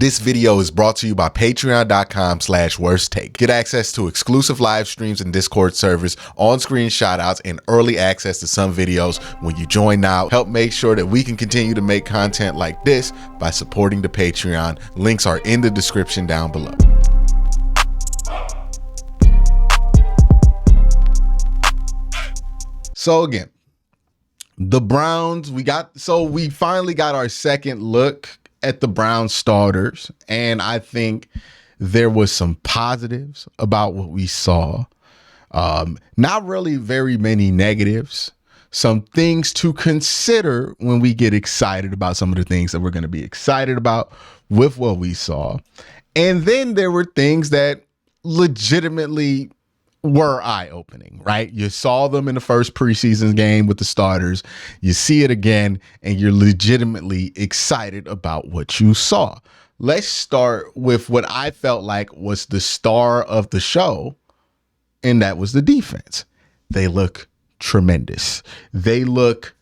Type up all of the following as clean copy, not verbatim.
This video is brought to you by patreon.com/worsttake. Get access to exclusive live streams and Discord servers, on-screen shoutouts, and early access to some videos when you join now. Help make sure that we can continue to make content like this by supporting the Patreon. Links are in the description down below. So again, the Browns, we finally got our second look at the Browns starters, and I think there was some positives about what we saw. Not really very many negatives. Some things to consider when we get excited about some of the things that we're going to be excited about with what we saw. And then there were things that legitimately were eye-opening, right? You saw them in the first preseason game with the starters. You see it again, and you're legitimately excited about what you saw. Let's start with what I felt like was the star of the show, and that was the defense. They look tremendous. They look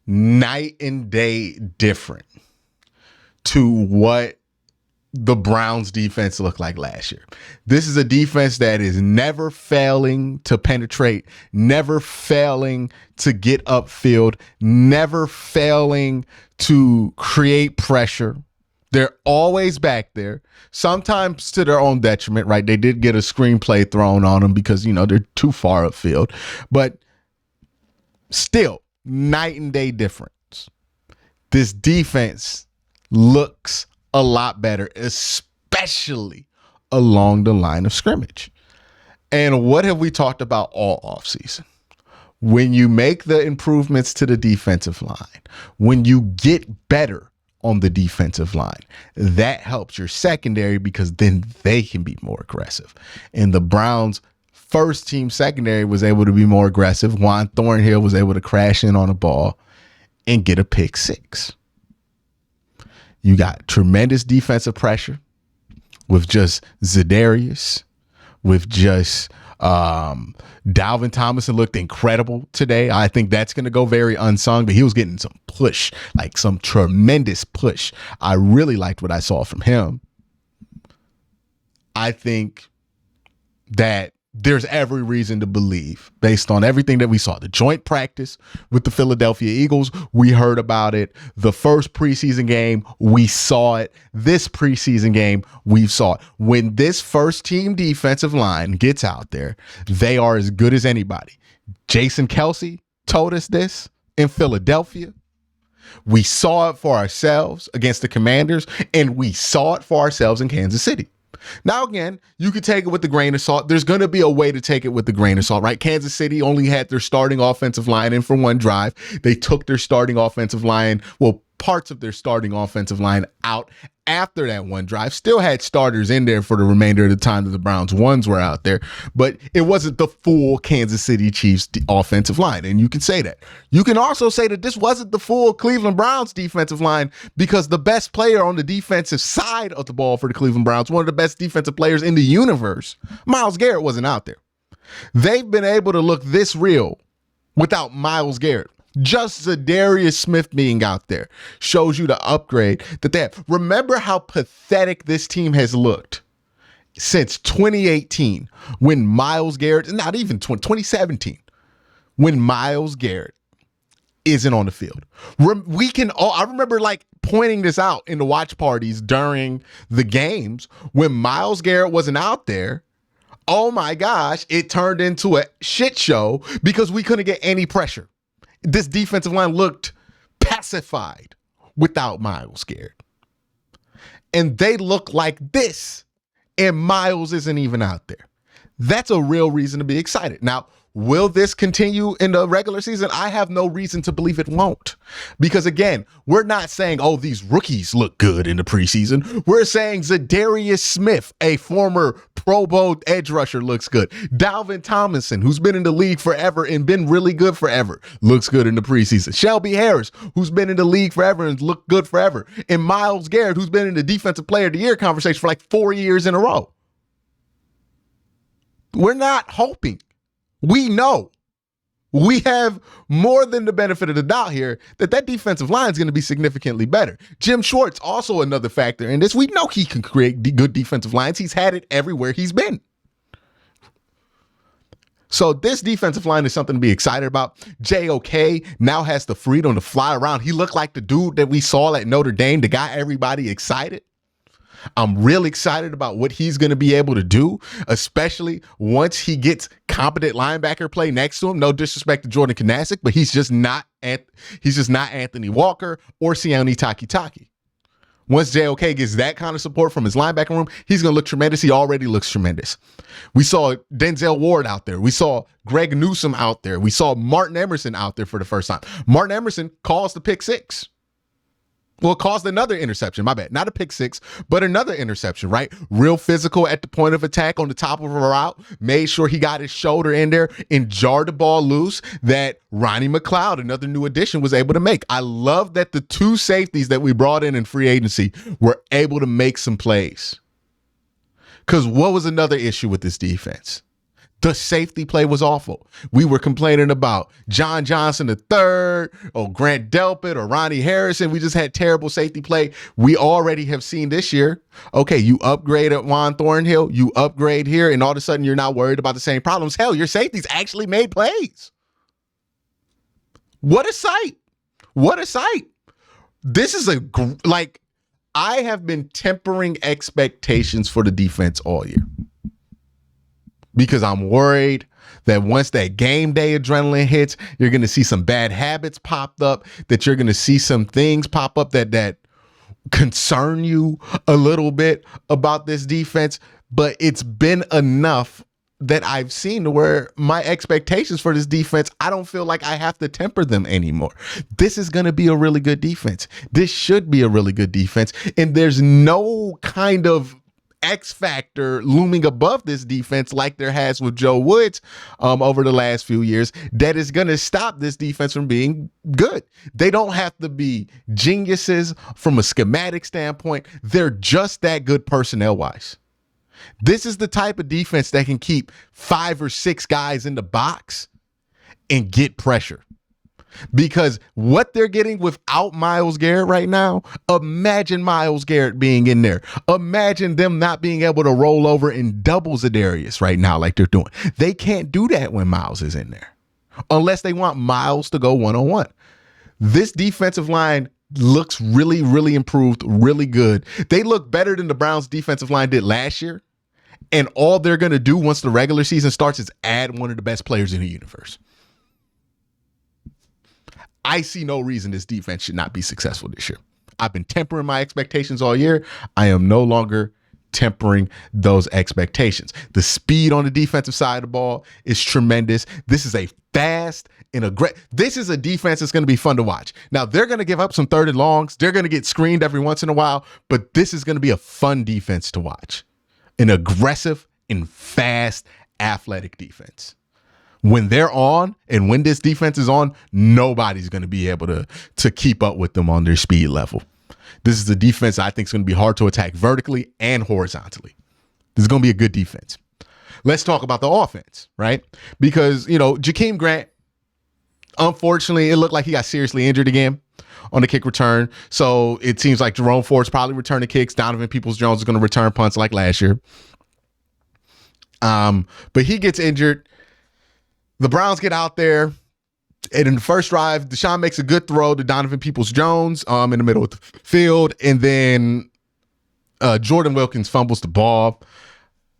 night and day different to what the Browns defense looked like last year. This is a defense that is never failing to penetrate, never failing to get upfield, never failing to create pressure. They're always back there, sometimes to their own detriment, right? They did get a screenplay thrown on them because, they're too far upfield, but still night and day difference. This defense looks a lot better, especially along the line of scrimmage. And what have we talked about all offseason? When you make the improvements to the defensive line, when you get better on the defensive line, that helps your secondary because then they can be more aggressive. And the Browns' first team secondary was able to be more aggressive. Juan Thornhill was able to crash in on a ball and get a pick six. You got tremendous defensive pressure with just Za'Darius, with just Dalvin Tomlinson looked incredible today. I think that's going to go very unsung, but he was getting some push, like some tremendous push. I really liked what I saw from him. I think that there's every reason to believe, based on everything that we saw, the joint practice with the Philadelphia Eagles, we heard about it. The first preseason game, we saw it. This preseason game, we saw it. When this first team defensive line gets out there, they are as good as anybody. Jason Kelce told us this in Philadelphia. We saw it for ourselves against the Commanders, and we saw it for ourselves in Kansas City. Now, again, you could take it with a grain of salt. There's going to be a way to take it with a grain of salt, right? Kansas City only had their starting offensive line in for one drive. They took their starting offensive line, parts of their starting offensive line out after that one drive. Still had starters in there for the remainder of the time that the Browns ones were out there, but it wasn't the full Kansas City Chiefs offensive line. And you can say that. You can also say that this wasn't the full Cleveland Browns defensive line because the best player on the defensive side of the ball for the Cleveland Browns, one of the best defensive players in the universe, Myles Garrett, wasn't out there. They've been able to look this real without Myles Garrett. Just Za'Darius Smith being out there shows you the upgrade that they have. Remember how pathetic this team has looked since 2018 when Myles Garrett, not even 2017, when Myles Garrett isn't on the field. I remember pointing this out in the watch parties during the games when Myles Garrett wasn't out there. Oh my gosh, it turned into a shit show because we couldn't get any pressure. This defensive line looked pacified without Myles Garrett. And they look like this, and Myles isn't even out there. That's a real reason to be excited. Now, will this continue in the regular season? I have no reason to believe it won't. Because again, we're not saying, these rookies look good in the preseason. We're saying Za'Darius Smith, a former Pro Bowl edge rusher, looks good. Dalvin Tomlinson, who's been in the league forever and been really good forever, looks good in the preseason. Shelby Harris, who's been in the league forever and looked good forever. And Myles Garrett, who's been in the Defensive Player of the Year conversation for 4 years in a row. We're not hoping. We know We have more than the benefit of the doubt here that defensive line is going to be significantly better. Jim Schwartz, also another factor in this. We know he can create good defensive lines. He's had it everywhere he's been. So this defensive line is something to be excited about. JOK now has the freedom to fly around. He looked like the dude that we saw at Notre Dame, the guy everybody excited. I'm really excited about what he's going to be able to do, especially once he gets competent linebacker play next to him. No disrespect to Jordan Kanasic, but he's just not Anthony Walker or Sione Takitaki. Once JOK gets that kind of support from his linebacker room, he's going to look tremendous. He already looks tremendous. We saw Denzel Ward out there. We saw Greg Newsome out there. We saw Martin Emerson out there for the first time. Martin Emerson caused the pick six. Well, it caused another interception. My bad. Not a pick six, but another interception, right? Real physical at the point of attack on the top of a route. Made sure he got his shoulder in there and jarred the ball loose that Ronnie McLeod, another new addition, was able to make. I love that the two safeties that we brought in free agency were able to make some plays. Because what was another issue with this defense? The safety play was awful. We were complaining about John Johnson III or Grant Delpit or Ronnie Harrison. We just had terrible safety play. We already have seen this year. Okay, you upgrade at Juan Thornhill, you upgrade here, and all of a sudden you're not worried about the same problems. Hell, your safeties actually made plays. What a sight. What a sight. This is I have been tempering expectations for the defense all year. Because I'm worried that once that game day adrenaline hits, you're going to see some bad habits popped up, that you're going to see some things pop up that concern you a little bit about this defense. But it's been enough that I've seen to where my expectations for this defense, I don't feel like I have to temper them anymore. This is going to be a really good defense. This should be a really good defense. And there's no kind of X factor looming above this defense like there has with Joe Woods over the last few years that is going to stop this defense from being good. They don't have to be geniuses from a schematic standpoint. They're just that good personnel wise. This is the type of defense that can keep 5 or 6 guys in the box and get pressure. Because what they're getting without Myles Garrett right now, imagine Myles Garrett being in there. Imagine them not being able to roll over in double Za'Darius right now like they're doing. They can't do that when Myles is in there unless they want Myles to go one-on-one. This defensive line looks really, really improved, really good. They look better than the Browns defensive line did last year. And all they're going to do once the regular season starts is add one of the best players in the universe. I see no reason this defense should not be successful this year. I've been tempering my expectations all year. I am no longer tempering those expectations. The speed on the defensive side of the ball is tremendous. This is a fast and this is a defense that's going to be fun to watch. Now, they're going to give up some 3rd and longs. They're going to get screened every once in a while, but this is going to be a fun defense to watch. An aggressive and fast athletic defense. When they're on and when this defense is on, nobody's going to be able to keep up with them on their speed level. This is a defense I think is going to be hard to attack vertically and horizontally. This is going to be a good defense. Let's talk about the offense, right? Because, Jakeem Grant, unfortunately, it looked like he got seriously injured again on the kick return. So it seems like Jerome Ford's probably returning kicks. Donovan Peoples-Jones is going to return punts like last year. But he gets injured. The Browns get out there, and in the first drive, Deshaun makes a good throw to Donovan Peoples-Jones in the middle of the field, and then Jordan Wilkins fumbles the ball.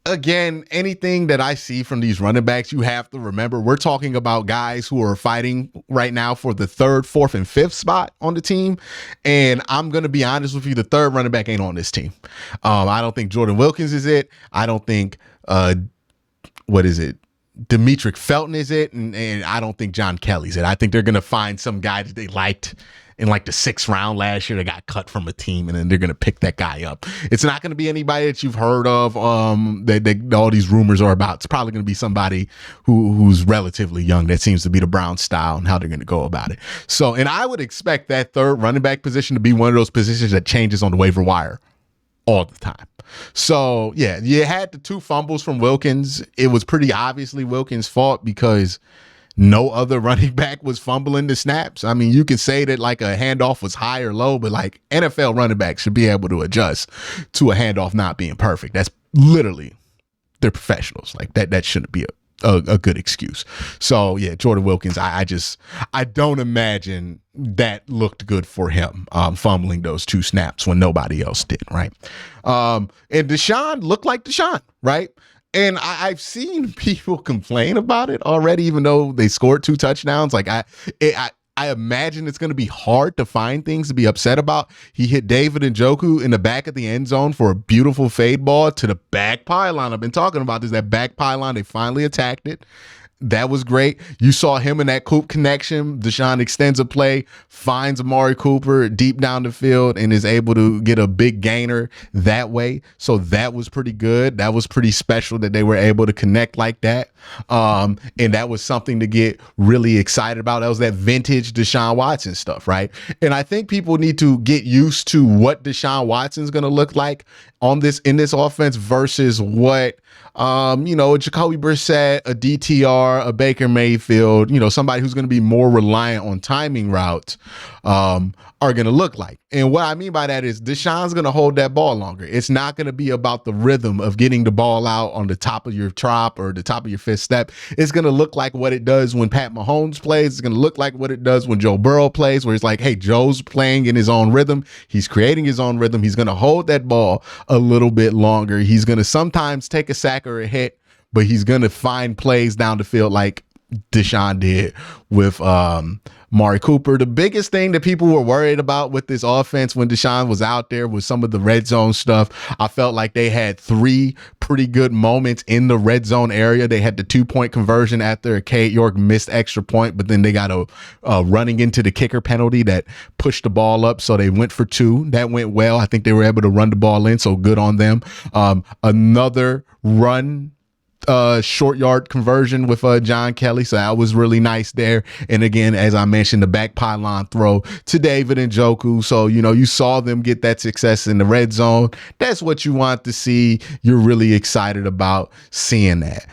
Again, anything that I see from these running backs, you have to remember, we're talking about guys who are fighting right now for the 3rd, 4th, and 5th spot on the team, and I'm going to be honest with you, the 3rd running back ain't on this team. I don't think Jordan Wilkins is it. I don't think, Demetric Felton is it, and I don't think John Kelly's it. I think they're going to find some guy that they liked in like the 6th round last year that got cut from a team, and then they're going to pick that guy up. It's not going to be anybody that you've heard of that all these rumors are about. It's probably going to be somebody who's relatively young that seems to be the Browns style and how they're going to go about it. So, and I would expect that 3rd running back position to be one of those positions that changes on the waiver wire all the time. So, yeah, you had the 2 fumbles from Wilkins. It was pretty obviously Wilkins' fault because No other running back was fumbling the snaps. I mean, you can say that like a handoff was high or low, but like NFL running backs should be able to adjust to a handoff not being perfect. That's literally, they're professionals. Like that shouldn't be a good excuse. So yeah, Jordan Wilkins, I don't imagine that looked good for him, fumbling those 2 snaps when nobody else did, right? And Deshaun looked like Deshaun, right? And I've seen people complain about it already, even though they scored 2 touchdowns. Like I imagine it's going to be hard to find things to be upset about. He hit David Njoku in the back of the end zone for a beautiful fade ball to the back pylon. I've been talking about this, that back pylon. They finally attacked it. That was great. You saw him in that Coop connection. Deshaun extends a play, finds Amari Cooper deep down the field, and is able to get a big gainer that way. So that was pretty good. That was pretty special that they were able to connect like that. And that was something to get really excited about. That was that vintage Deshaun Watson stuff, right? And I think people need to get used to what Deshaun Watson's going to look like in this offense versus what Jacoby Brissett, a DTR, a Baker Mayfield, somebody who's going to be more reliant on timing routes, are going to look like. And what I mean by that is Deshaun's going to hold that ball longer. It's not going to be about the rhythm of getting the ball out on the top of your trot or the top of your 5th step. It's going to look like what it does when Pat Mahomes plays. It's going to look like what it does when Joe Burrow plays, where it's like, hey, Joe's playing in his own rhythm. He's creating his own rhythm. He's going to hold that ball a little bit longer. He's going to sometimes take a sack or a hit, but he's going to find plays down the field like Deshaun did with Amari Cooper. The biggest thing that people were worried about with this offense when Deshaun was out there was some of the red zone stuff. I felt like they had 3 pretty good moments in the red zone area. They had the 2-point conversion after a Cade York missed extra point, but then they got a running into the kicker penalty that pushed the ball up. So they went for 2. That went well. I think they were able to run the ball in. So good on them. Another run short yard conversion with John Kelly. So that was really nice there. And again, as I mentioned, the back pylon throw to David Njoku. So, you saw them get that success in the red zone. That's what you want to see. You're really excited about seeing that.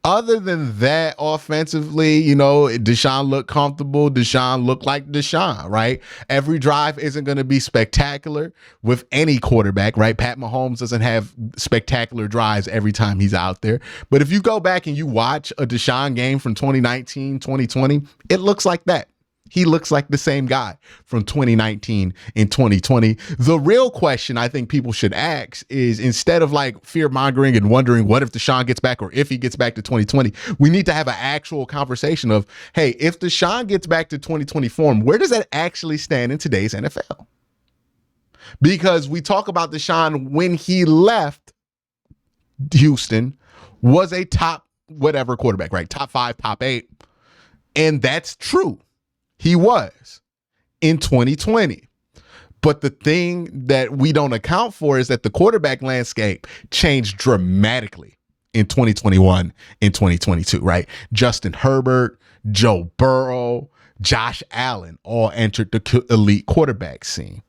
Other than that, offensively, Deshaun looked comfortable. Deshaun looked like Deshaun, right? Every drive isn't going to be spectacular with any quarterback, right? Pat Mahomes doesn't have spectacular drives every time he's out there. But if you go back and you watch a Deshaun game from 2019, 2020, it looks like that. He looks like the same guy from 2019 and 2020. The real question I think people should ask is, instead of like fear mongering and wondering what if Deshaun gets back or if he gets back to 2020, we need to have an actual conversation of, hey, if Deshaun gets back to 2020 form, where does that actually stand in today's NFL? Because we talk about Deshaun when he left Houston was a top whatever quarterback, right? Top 5, top 8. And that's true. He was in 2020. But the thing that we don't account for is that the quarterback landscape changed dramatically in 2021 and 2022, right? Justin Herbert, Joe Burrow, Josh Allen all entered the elite quarterback scene.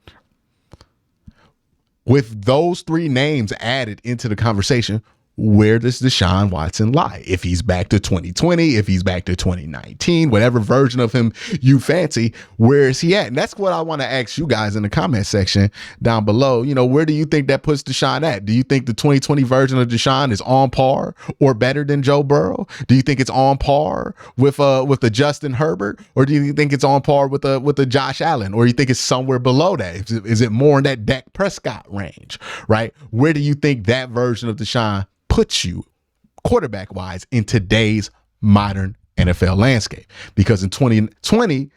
With those 3 names added into the conversation, where does Deshaun Watson lie? If he's back to 2020, if he's back to 2019, whatever version of him you fancy, where is he at? And that's what I want to ask you guys in the comment section down below. Where do you think that puts Deshaun at? Do you think the 2020 version of Deshaun is on par or better than Joe Burrow? Do you think it's on par with the Justin Herbert? Or do you think it's on par with the Josh Allen? Or you think it's somewhere below that? Is it more in that Dak Prescott range, right? Where do you think that version of Deshaun puts you quarterback wise in today's modern NFL landscape? Because in 2020,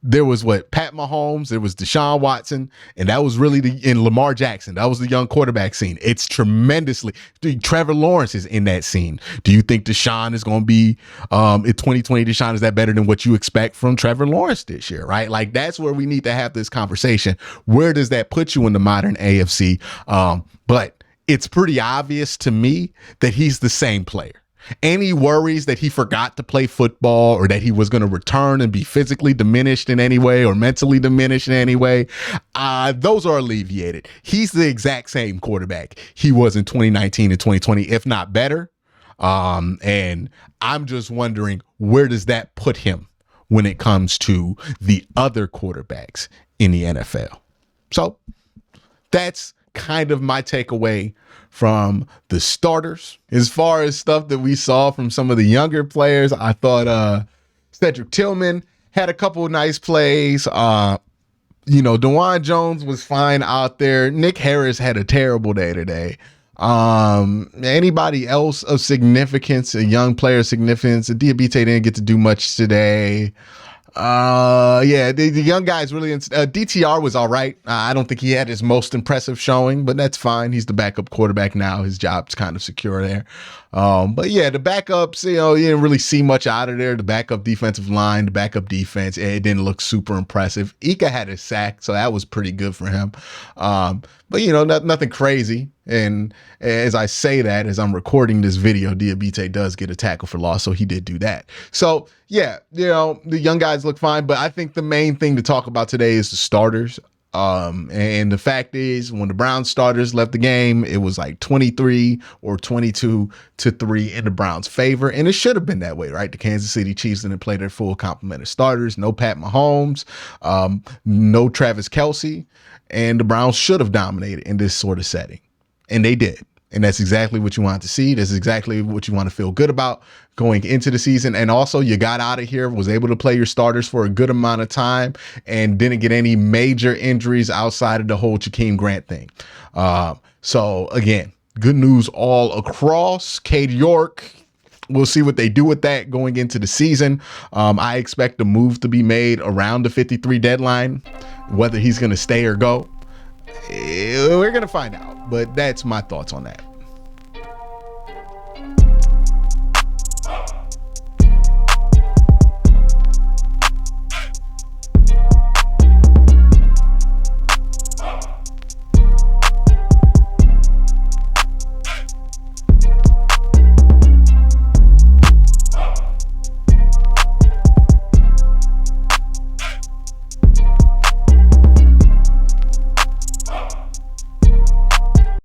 there was Pat Mahomes, there was Deshaun Watson, and that was really in Lamar Jackson. That was the young quarterback scene. It's tremendously. Trevor Lawrence is in that scene. Do you think Deshaun is going to be in 2020? Deshaun, is that better than what you expect from Trevor Lawrence this year? Right? Like, that's where we need to have this conversation. Where does that put you in the modern AFC? But it's pretty obvious to me that he's the same player. Any worries that he forgot to play football or that he was going to return and be physically diminished in any way or mentally diminished in any way, those are alleviated. He's the exact same quarterback he was in 2019 and 2020, if not better. And I'm just wondering, where does that put him when it comes to the other quarterbacks in the NFL? So that's kind of my takeaway from the starters. As far as stuff that we saw from some of the younger players, I thought Cedric Tillman had a couple of nice plays. DeJuan Jones was fine out there. Nick Harris had a terrible day today. Anybody else of significance, a young player of significance? Diabite didn't get to do much today. The young guys really, DTR was all right. I don't think he had his most impressive showing, but that's fine. He's the backup quarterback now. His job's kind of secure there. But yeah, the backups, you didn't really see much out of there. The backup defensive line, the backup defense, it didn't look super impressive. Ika had a sack, so that was pretty good for him. But nothing crazy. And as I say that, as I'm recording this video, Diabite does get a tackle for loss, so he did do that. So yeah, the young guys look fine, but I think the main thing to talk about today is the starters. And the fact is, when the Browns starters left the game, it was like 23 or 22-3 in the Browns' favor. And it should have been that way, right? The Kansas City Chiefs didn't play their full complement of starters. No Pat Mahomes, no Travis Kelce. And the Browns should have dominated in this sort of setting. And they did. And that's exactly what you want to see. That's exactly what you want to feel good about going into the season. And also, you got out of here, was able to play your starters for a good amount of time, and didn't get any major injuries outside of the whole Jakeem Grant thing. So again, good news all across. Cade York, we'll see what they do with that going into the season. I expect a move to be made around the 53 deadline, whether he's going to stay or go. We're going to find out, but that's my thoughts on that.